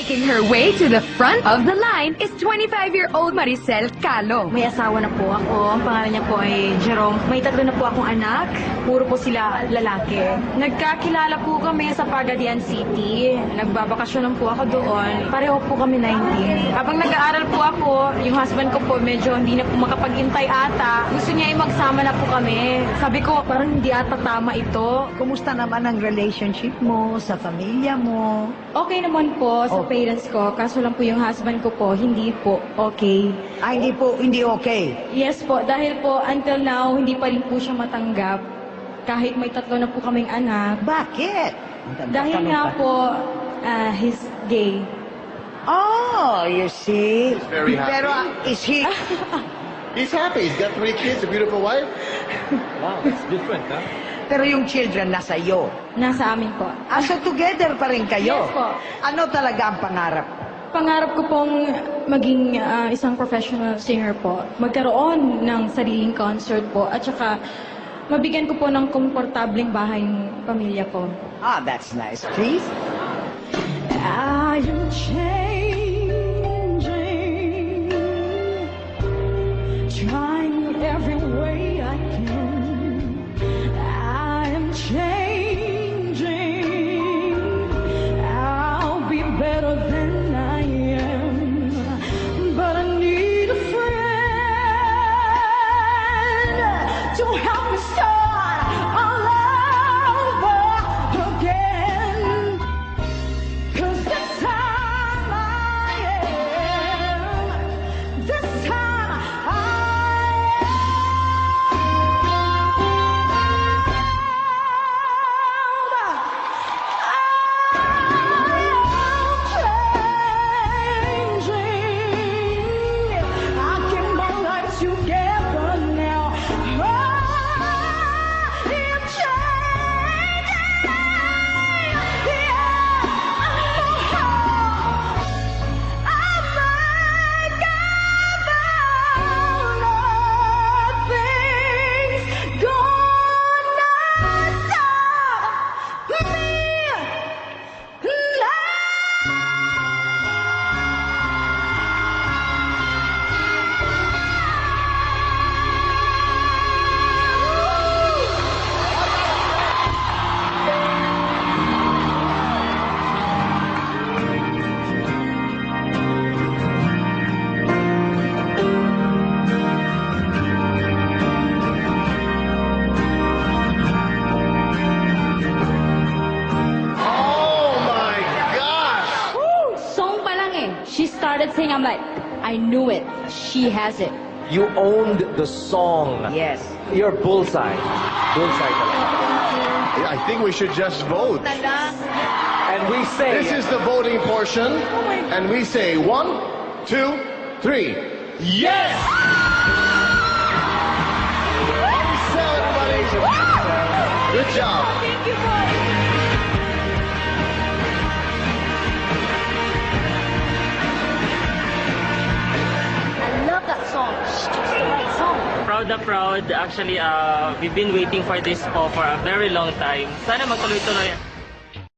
Making her way to the front of the line is 25-year-old Maricel Calo. May asawa na po ako. Ang pangalan niya po ay Jerome. May 3 na po akong anak. Puro po sila lalaki. Nagkakilala po kami sa Pagadian City. Nagbabakasyon lang po ako doon. Pareho po kami 19. Habang nag-aaral po ako, yung husband ko po medyo hindi na po makapag-intay ata. Gusto niya ay magsama na po kami. Sabi ko, parang hindi ata tama ito. Kumusta naman ang relationship mo sa pamilya mo? Okay naman po sa parents ko. Kaso lang po yung husband ko po, hindi po okay. Hindi okay. Yes po, dahil po until now, hindi pa rin po siya matanggap. Kahit may 3 na po kaming anak. Bakit? Dahil nga po, he's gay. Oh, you see? He's very happy. Pero is he... He's happy. He's got 3 kids, a beautiful wife. Wow, it's different, huh? Pero yung children nasa iyo. Nasa amin po. So together pa rin kayo? Yes po. Ano talaga ang pangarap? Pangarap ko pong maging isang professional singer po. Magkaroon ng sariling concert po. At saka, mabigyan ko po ng komportableng bahay ng pamilya ko. That's nice. Please? I am changing, trying every way I can. I am changing, I'll be better than I am, but I need a friend to help me start all over again. 'Cause this time I am, this time I am changing. I get my life together now. I am changing. Oh my gosh! Song pa lang eh. She started singing, I'm like, I knew it. She has it. You owned the song. Yes. You're bullseye. Bullseye talaga. I think we should just vote. And we say... This is the voting portion, and we say 1, 2, 3. Yes! Maricel, everybody! Good job. Thank you, boy. I love that song. It's just the right song. Proud na proud. Actually, we've been waiting for this po for a very long time. Sana magtuloy-tuloy.